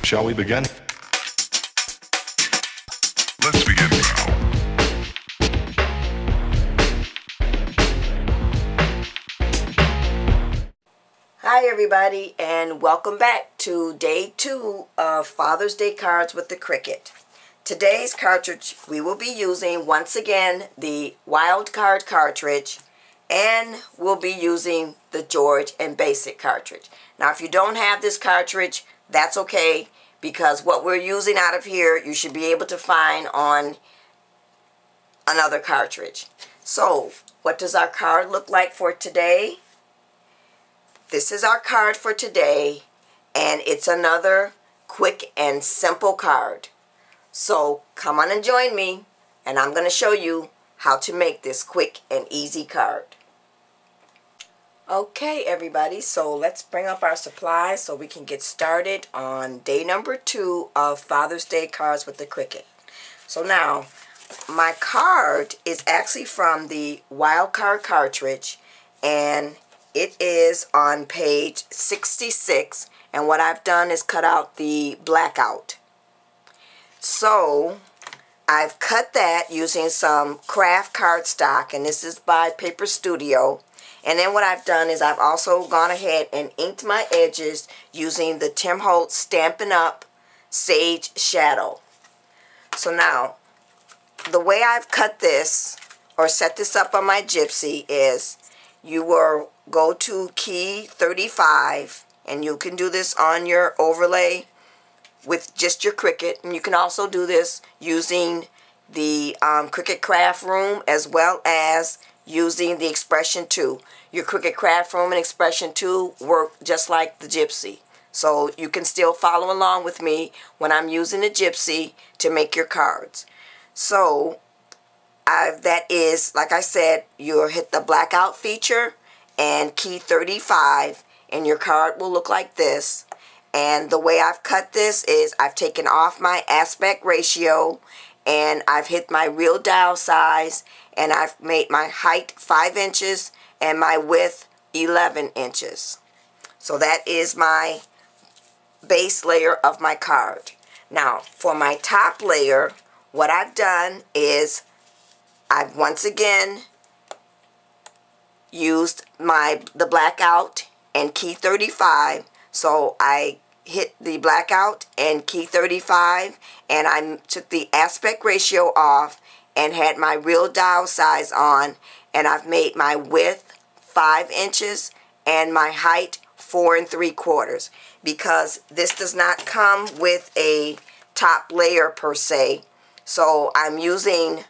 Shall we begin? Let's begin now. Hi everybody, and welcome back to day 2 of Father's Day cards with the Cricut. Today's cartridge we will be using once again the Wild Card Cartridge, and we'll be using the George and Basic cartridge. Now if you don't have this cartridge, that's okay, because what we're using out of here you should be able to find on another cartridge. So what does our card look like for today? This is our card for today, and it's another quick and simple card. So come on and join me, and I'm going to show you how to make this quick and easy card. Okay everybody, so let's bring up our supplies so we can get started on day number 2 of Father's Day cards with the Cricut. So now, my card is actually from the Wild Card Cartridge, and it is on page 66, and what I've done is cut out the blackout. So I've cut that using some craft cardstock, and this is by Paper Studio. And then what I've done is I've also gone ahead and inked my edges using the Tim Holtz Stampin' Up! Sage Shadow. So now, the way I've cut this, or set this up on my Gypsy, is you will go to key 35, and you can do this on your overlay with just your Cricut, and you can also do this using the Cricut Craft Room as well as using the Expression 2. Your Cricut Craft Room and Expression 2 work just like the Gypsy. So you can still follow along with me when I'm using the Gypsy to make your cards. So that is, like I said, you'll hit the blackout feature and key 35, and your card will look like this. And the way I've cut this is I've taken off my aspect ratio, and I've hit my real dial size, and I've made my height 5 inches and my width 11 inches. So that is my base layer of my card. Now for my top layer, what I've done is I've once again used the blackout and key 35. So I hit the blackout and key 35, and I took the aspect ratio off and had my real dial size on, and I've made my width 5 inches and my height 4 3/4, because this does not come with a top layer per se. So I'm using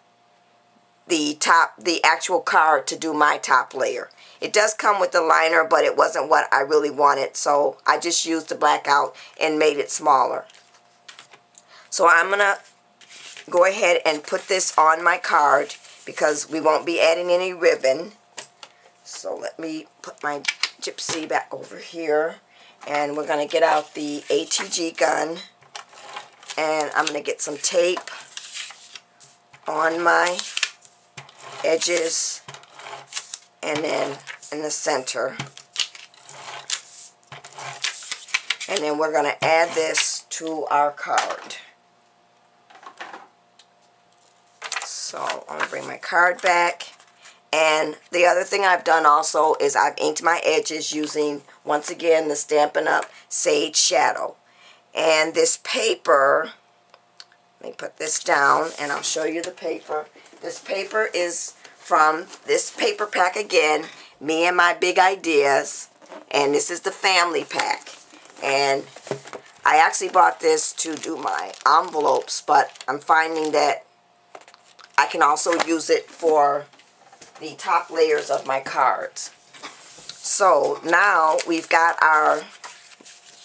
the actual card to do my top layer. It does come with the liner, but it wasn't what I really wanted, so I just used the blackout and made it smaller. So I'm gonna go ahead and put this on my card because we won't be adding any ribbon. So let me put my Gypsy back over here, and we're gonna get out the ATG gun, and I'm gonna get some tape on my edges and then in the center, and then we're going to add this to our card. So I'm going to bring my card back, and the other thing I've done also is I've inked my edges using once again the Stampin' Up! Sage Shadow. And this paper, let me put this down and I'll show you the paper. This paper is from this paper pack again, Me and My Big Ideas, and this is the family pack. And I actually bought this to do my envelopes, but I'm finding that I can also use it for the top layers of my cards. So now we've got our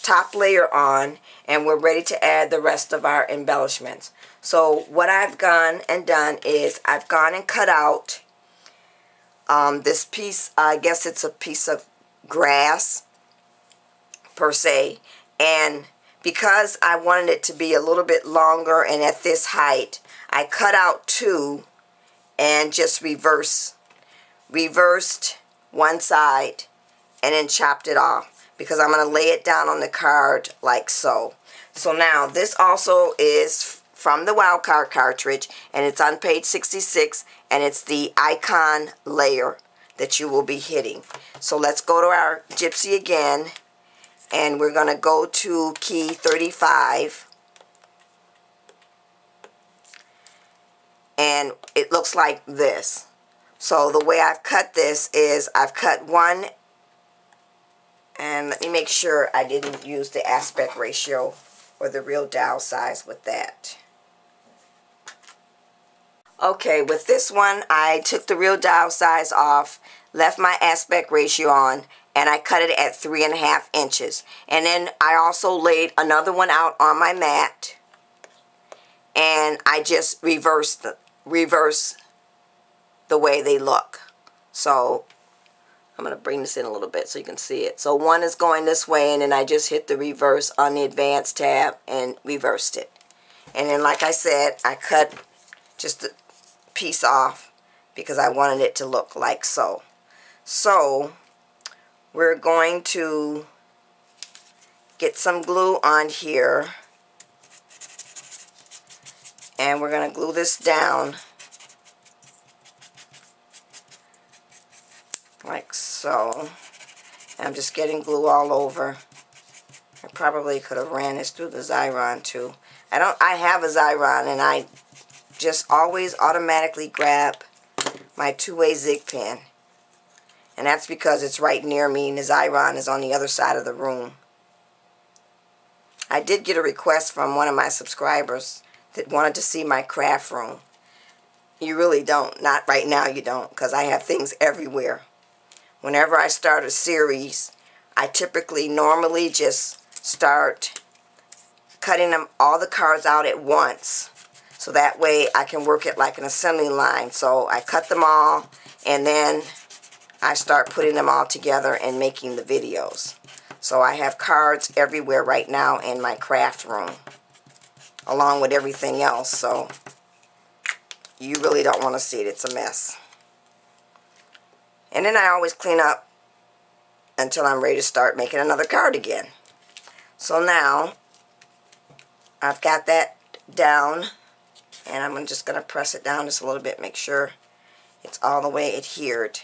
top layer on, and we're ready to add the rest of our embellishments. So what I've gone and done is I've gone and cut out this piece. I guess it's a piece of grass per se, and because I wanted it to be a little bit longer and at this height, I cut out 2 and just reversed one side and then chopped it off. because I'm going to lay it down on the card like so. So now this also is from the Wild Card Cartridge, and it's on page 66, and it's the icon layer that you will be hitting. So let's go to our Gypsy again, and we're going to go to key 35, and it looks like this. So the way I've cut this is I've cut one, and let me make sure I didn't use the aspect ratio or the real dial size with that. Okay, with this one, I took the real dial size off, left my aspect ratio on, and I cut it at 3.5 inches. And then I also laid another one out on my mat, and I just reverse the way they look. So I'm going to bring this in a little bit so you can see it. So one is going this way, and then I just hit the reverse on the advanced tab and reversed it. And then, like I said, I cut just the piece off because I wanted it to look like so. So we're going to get some glue on here, and we're going to glue this down like so. And I'm just getting glue all over. I probably could have ran this through the Xyron too. I have a Xyron, and I just always automatically grab my two-way zig pen, and that's because it's right near me, and the Xyron is on the other side of the room. I did get a request from one of my subscribers that wanted to see my craft room. You really don't. Not right now, you don't, because I have things everywhere. Whenever I start a series, I typically normally just start cutting all the cards out at once, so that way I can work it like an assembly line. So I cut them all, and then I start putting them all together and making the videos. So I have cards everywhere right now in my craft room, along with everything else. So you really don't want to see it. It's a mess. And then I always clean up until I'm ready to start making another card again. So now I've got that down, and I'm just going to press it down just a little bit, make sure it's all the way adhered.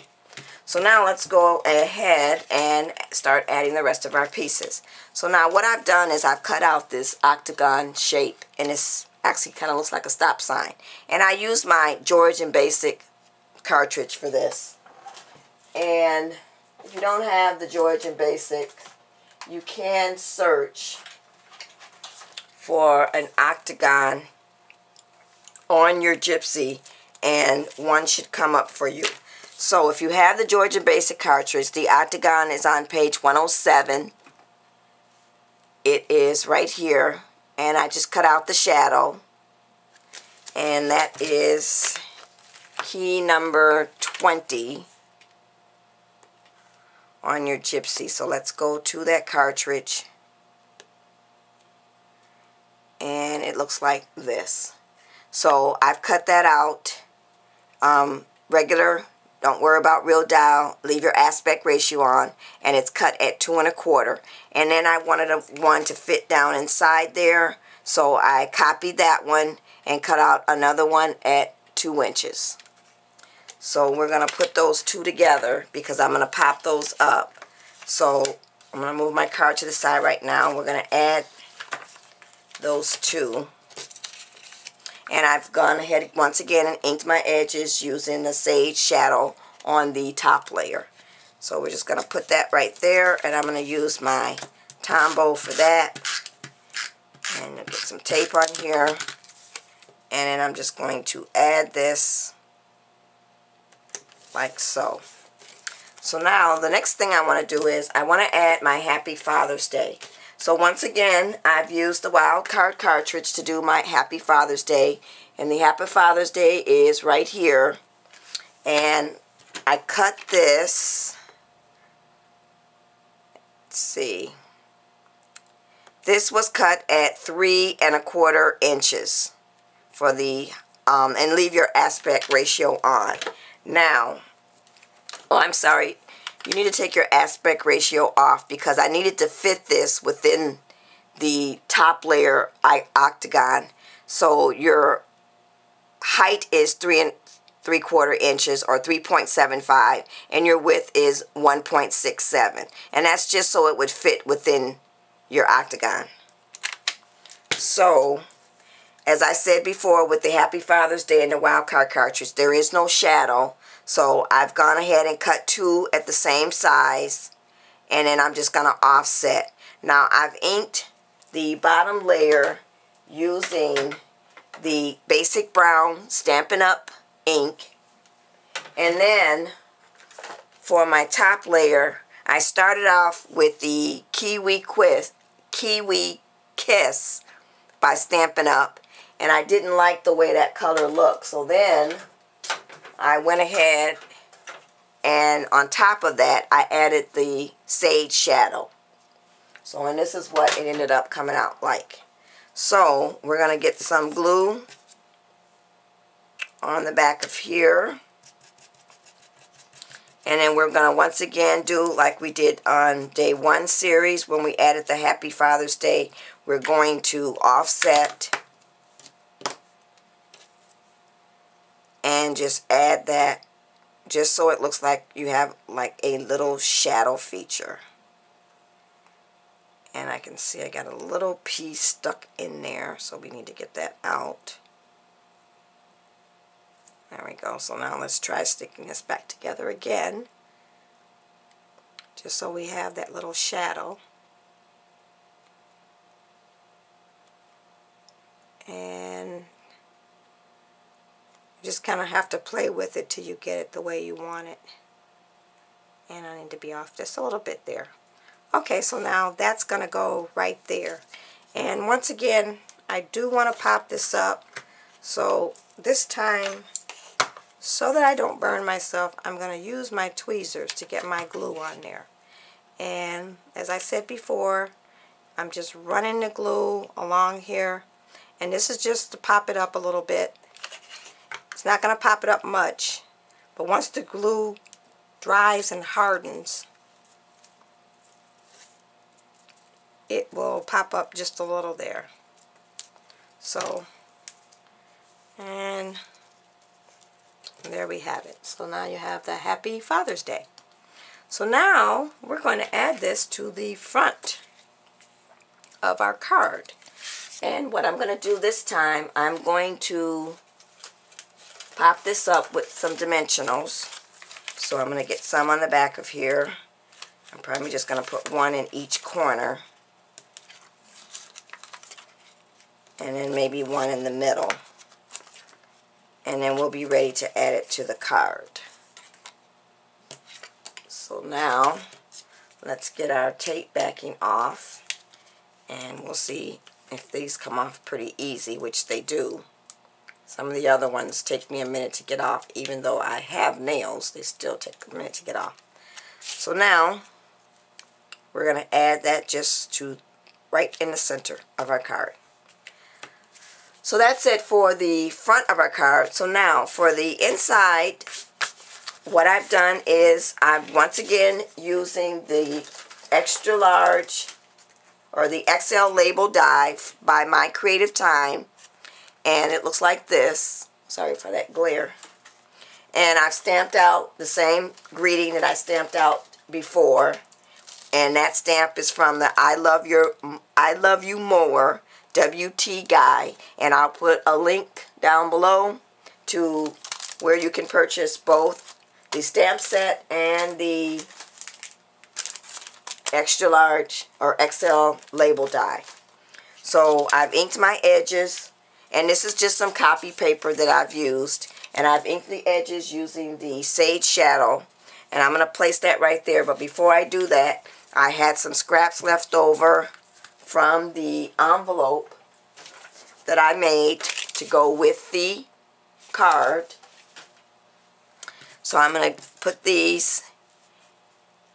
So now let's go ahead and start adding the rest of our pieces. So now what I've done is I've cut out this octagon shape, and this actually kind of looks like a stop sign. And I used my Georgian Basic cartridge for this. And if you don't have the Georgian Basic, you can search for an octagon on your Gypsy, and one should come up for you. So if you have the Georgian Basic cartridge, the octagon is on page 107. It is right here, and I just cut out the shadow, and that is key number 20 on your Gypsy. So let's go to that cartridge, and it looks like this. So I've cut that out. Regular, don't worry about real dial, leave your aspect ratio on, and it's cut at 2 1/4. And then I wanted one to fit down inside there, so I copied that one and cut out another one at 2 inches. So we're going to put those two together because I'm going to pop those up. So I'm going to move my card to the side right now. We're going to add those two. And I've gone ahead once again and inked my edges using the Sage Shadow on the top layer. So we're just going to put that right there, and I'm going to use my Tombow for that. And I'll get some tape on here. And then I'm just going to add this like so. So now the next thing I want to do is I want to add my Happy Father's Day. So once again, I've used the Wild Card Cartridge to do my Happy Father's Day. And the Happy Father's Day is right here. And I cut this. Let's see. This was cut at 3 1/4 inches for the, and leave your aspect ratio on. Now, oh, I'm sorry. you need to take your aspect ratio off because I needed to fit this within the top layer octagon. So your height is 3 3/4 inches or 3.75 and your width is 1.67, and that's just so it would fit within your octagon. So as I said before, with the Happy Father's Day and the Wild Card Cartridge, there is no shadow. So I've gone ahead and cut 2 at the same size, and then I'm just going to offset. Now I've inked the bottom layer using the basic brown Stampin' Up! Ink, and then for my top layer I started off with the Kiwi Kiss by Stampin' Up! And I didn't like the way that color looked, so then I went ahead and on top of that I added the Sage Shadow. So, and this is what it ended up coming out like. So we're going to get some glue on the back of here, and then we're going to once again do like we did on day 1 series when we added the Happy Father's Day. We're going to offset and just add that just so it looks like you have like a little shadow feature. And I can see I got a little piece stuck in there, so we need to get that out. There we go. So now let's try sticking this back together again, just so we have that little shadow. And you just kind of have to play with it till you get it the way you want it. And I need to be off just a little bit there. Okay, so now that's going to go right there. And once again, I do want to pop this up. So this time, so that I don't burn myself, I'm going to use my tweezers to get my glue on there. And as I said before, I'm just running the glue along here. And this is just to pop it up a little bit. It's not going to pop it up much, but once the glue dries and hardens, it will pop up just a little there. So, and there we have it. So now you have the Happy Father's Day. So now we're going to add this to the front of our card. And what I'm going to do this time, I'm going to pop this up with some dimensionals. So I'm going to get some on the back of here. I'm probably just going to put 1 in each corner. And then maybe 1 in the middle. And then we'll be ready to add it to the card. So now, let's get our tape backing off. And we'll see if these come off pretty easy, which they do. Some of the other ones take me a minute to get off. Even though I have nails, they still take a minute to get off. So now, we're going to add that just to right in the center of our card. So that's it for the front of our card. So now, for the inside, what I've done is I'm once again using the extra large or the XL label die by My Creative Time, and it looks like this. Sorry for that glare. And I've stamped out the same greeting that I stamped out before, and that stamp is from the I Love You Mower WT guy, and I'll put a link down below to where you can purchase both the stamp set and the extra large or XL label die. So I've inked my edges, and this is just some copy paper that I've used, and I've inked the edges using the Sage Shadow, and I'm going to place that right there. But before I do that, I had some scraps left over from the envelope that I made to go with the card. So I'm going to put these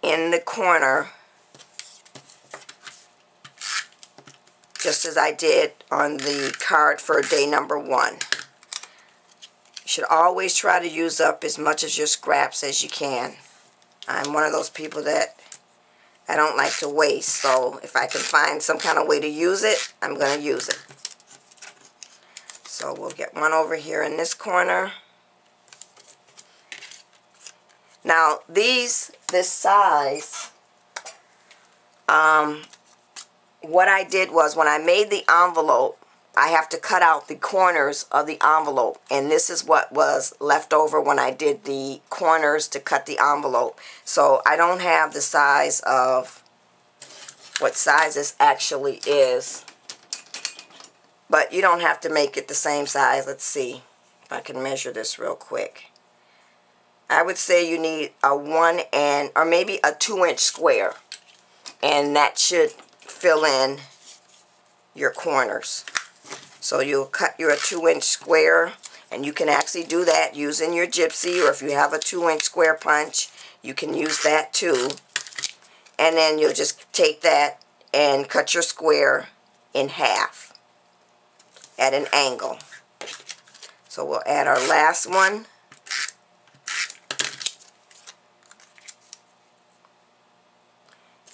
in the corner just as I did on the card for day number 1. You should always try to use up as much of your scraps as you can. I'm one of those people that I don't like to waste, so if I can find some kind of way to use it, I'm going to use it. So we'll get one over here in this corner. Now this size, what I did was when I made the envelope, I have to cut out the corners of the envelope, and this is what was left over when I did the corners to cut the envelope. So I don't have the size of what size this actually is, but you don't have to make it the same size. Let's see if I can measure this real quick. I would say you need a 1 or maybe a 2-inch square, and that should fill in your corners. So you'll cut your 2-inch square, and you can actually do that using your gypsy, or if you have a 2-inch square punch, you can use that too. And then you'll just take that and cut your square in half at an angle. So we'll add our last one.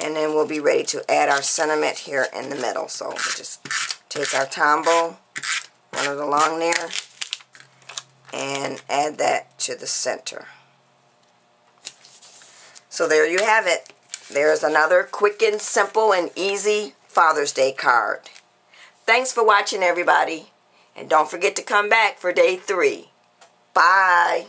And then we'll be ready to add our sentiment here in the middle. So we'll just take our Tombow, run it along there, and add that to the center. So there you have it. There's another quick and simple and easy Father's Day card. Thanks for watching, everybody. And don't forget to come back for day 3. Bye.